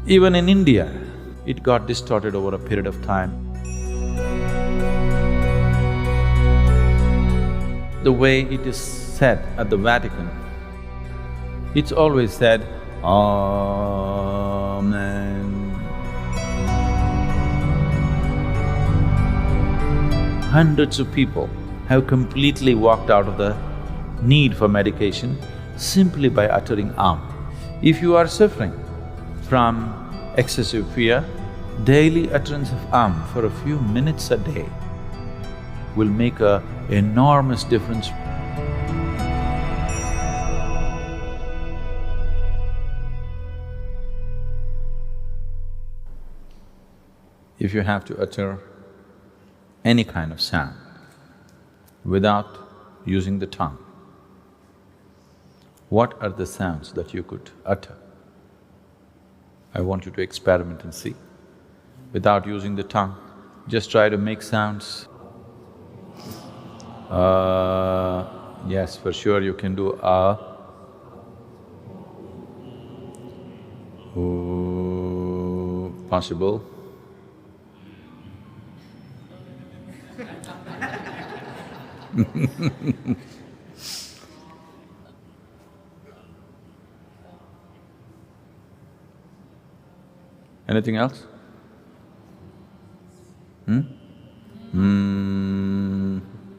Even in India, it got distorted over a period of time. The way it is said at the Vatican, it's always said, Amen. Hundreds of people have completely walked out of the need for medication simply by uttering Am. If you are suffering from excessive fear, daily utterance of Am for a few minutes a day will make an enormous difference. If you have to utter any kind of sound without using the tongue, what are the sounds that you could utter? I want you to experiment and see. Without using the tongue, just try to make sounds. Yes, for sure you can do Ooh, possible. Anything else?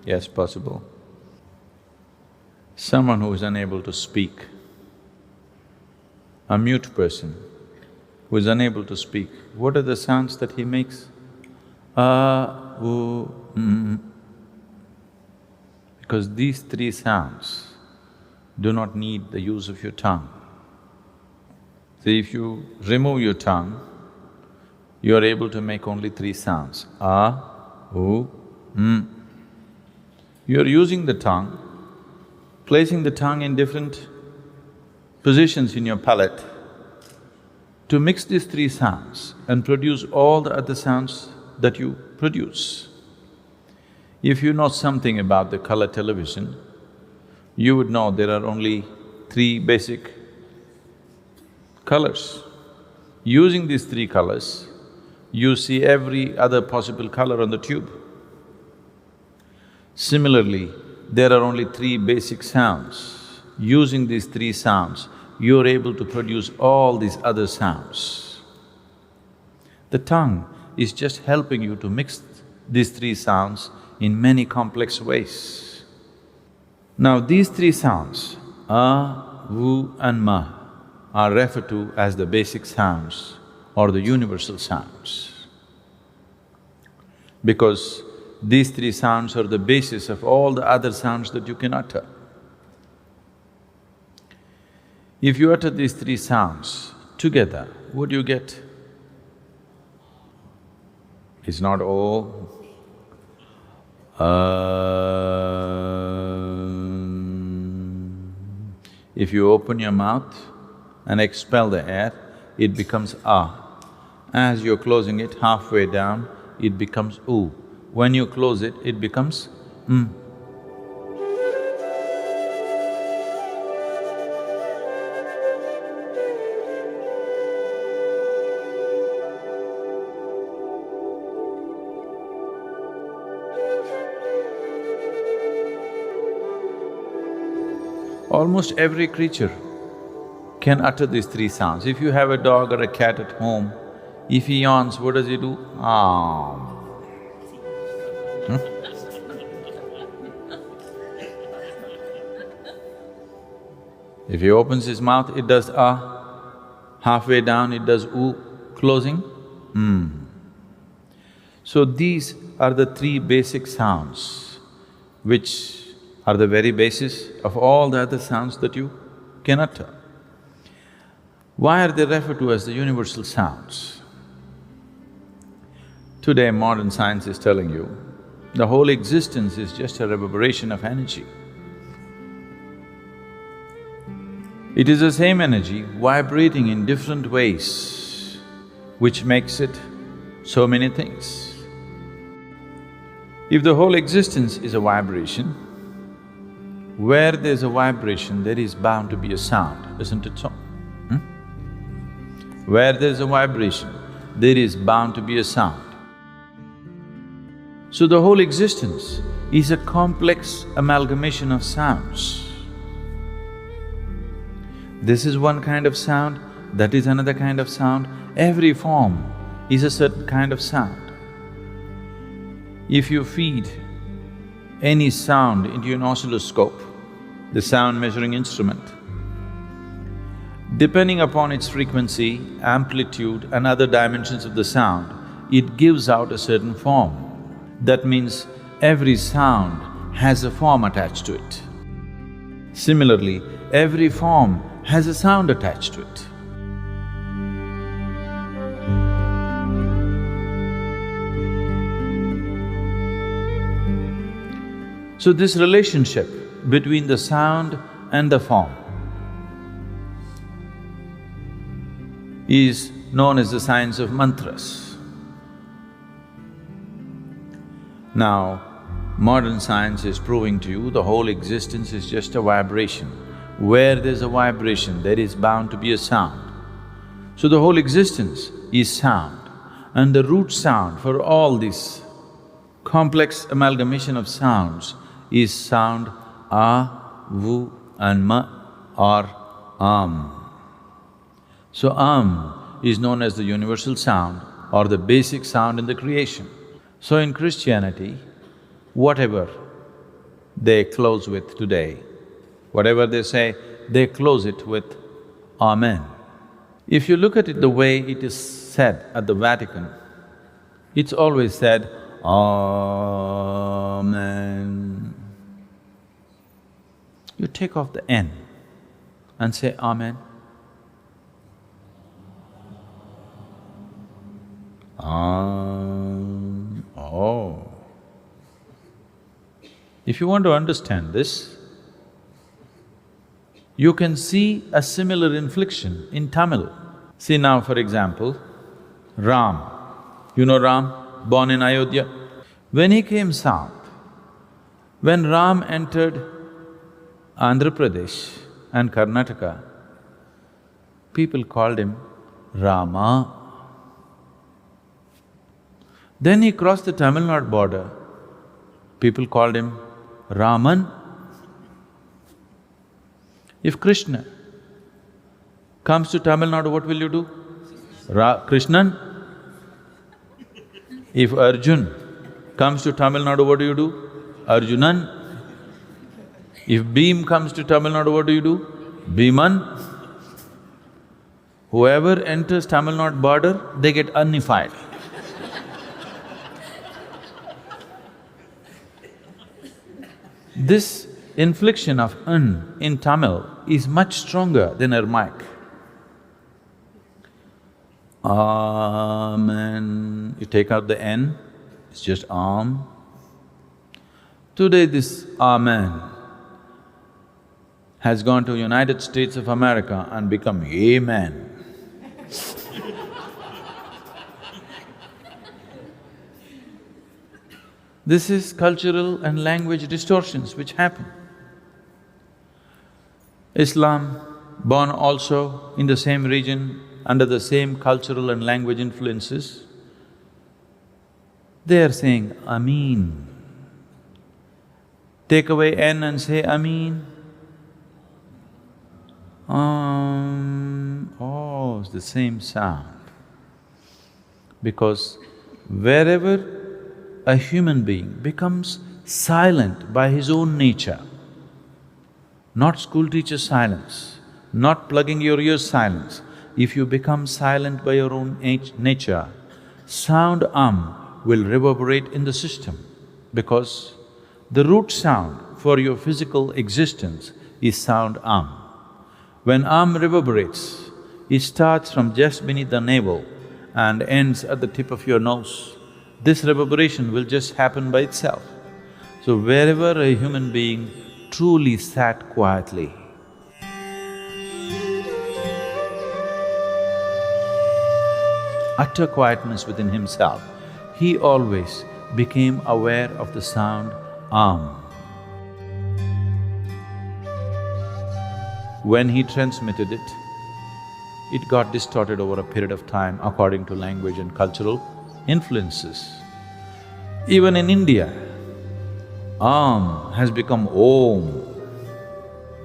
Yes, possible. Someone who is unable to speak, a mute person who is unable to speak, what are the sounds that he makes? Because these three sounds do not need the use of your tongue. See, if you remove your tongue, you are able to make only three sounds, You are using the tongue, placing the tongue in different positions in your palate to mix these three sounds and produce all the other sounds that you produce. If you know something about the color television, you would know there are only three basic colors. Using these three colors, you see every other possible color on the tube. Similarly, there are only three basic sounds. Using these three sounds, you're able to produce all these other sounds. The tongue is just helping you to mix these three sounds in many complex ways. Now these three sounds, U and Ma, are referred to as the basic sounds or the universal sounds, because these three sounds are the basis of all the other sounds that you can utter. If you utter these three sounds together, what do you get? It's not O. If you open your mouth and expel the air, it becomes A. As you're closing it halfway down, it becomes U. When you close it, it becomes Almost every creature can utter these three sounds. If you have a dog or a cat at home, if he yawns, what does he do? If he opens his mouth, it does halfway down it does U, closing, So these are the three basic sounds which are the very basis of all the other sounds that you can utter. Why are they referred to as the universal sounds? Today modern science is telling you, the whole existence is just a reverberation of energy. It is the same energy vibrating in different ways, which makes it so many things. If the whole existence is a vibration, where there's a vibration, there is bound to be a sound, isn't it so? Where there is a vibration, there is bound to be a sound. So the whole existence is a complex amalgamation of sounds. This is one kind of sound, that is another kind of sound. Every form is a certain kind of sound. If you feed any sound into an oscilloscope, the sound measuring instrument, depending upon its frequency, amplitude and other dimensions of the sound, it gives out a certain form. That means every sound has a form attached to it. Similarly, every form has a sound attached to it. So this relationship between the sound and the form is known as the science of mantras. Now, modern science is proving to you the whole existence is just a vibration. Where there's a vibration, there is bound to be a sound. So the whole existence is sound, and the root sound for all this complex amalgamation of sounds is sound A, V and M or So is known as the universal sound or the basic sound in the creation. So in Christianity, whatever they close with today, whatever they say, they close it with Amen. If you look at it the way it is said at the Vatican, it's always said, Amen. You take off the N and say Amen. Oh. If you want to understand this, you can see a similar inflection in Tamil. See now, for example, Ram. You know Ram, born in Ayodhya? When he came south, when Ram entered Andhra Pradesh and Karnataka, people called him Rama. Then he crossed the Tamil Nadu border, people called him Raman. If Krishna comes to Tamil Nadu, what will you do? Krishnan. If Arjun comes to Tamil Nadu, what do you do? Arjunan. If Bhim comes to Tamil Nadu, what do you do? Bhiman. Whoever enters Tamil Nadu border, they get unified. This inflection of "n" in Tamil is much stronger than Aramaic. Amen. You take out the N, it's just Am. Today this Amen has gone to United States of America and become Amen. This is cultural and language distortions which happen. Islam, born also in the same region, under the same cultural and language influences, they are saying Ameen. Take away N and say Ameen. Oh, it's the same sound. Because wherever a human being becomes silent by his own nature, not school teacher silence, not plugging your ears silence, if you become silent by your own nature, sound will reverberate in the system because the root sound for your physical existence is sound When reverberates, it starts from just beneath the navel and ends at the tip of your nose. This reverberation will just happen by itself. So wherever a human being truly sat quietly, utter quietness within himself, he always became aware of the sound When he transmitted it, it got distorted over a period of time according to language and cultural influences. Even in India, has become Om.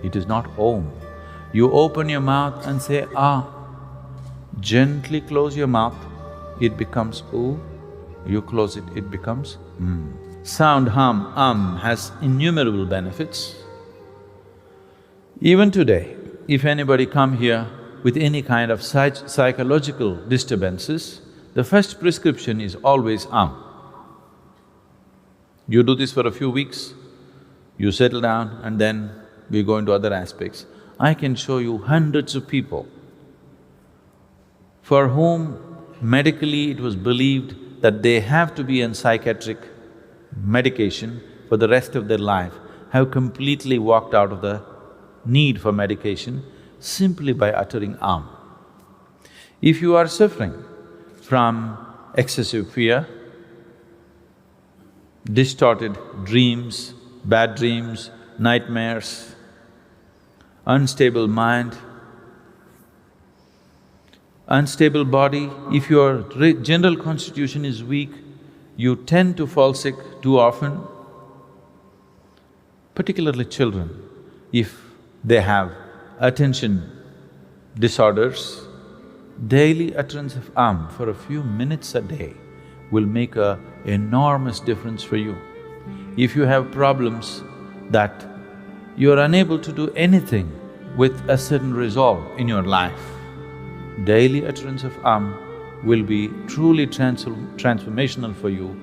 It is not Om. You open your mouth and say Ah. Gently close your mouth, it becomes Oo. You close it, it becomes Sound hum, has innumerable benefits. Even today, if anybody come here with any kind of psychological disturbances, the first prescription is always You do this for a few weeks, you settle down and then we go into other aspects. I can show you hundreds of people for whom medically it was believed that they have to be on psychiatric medication for the rest of their life, have completely walked out of the need for medication simply by uttering If you are suffering from excessive fear, distorted dreams, bad dreams, nightmares, unstable mind, unstable body, if your general constitution is weak, you tend to fall sick too often, particularly children, if they have attention disorders, daily utterance of for a few minutes a day will make an enormous difference for you. If you have problems that you are unable to do anything with a certain resolve in your life, daily utterance of will be truly transformational for you.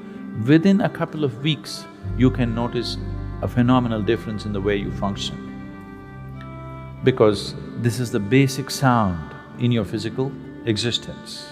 Within a couple of weeks, you can notice a phenomenal difference in the way you function. Because this is the basic sound in your physical existence.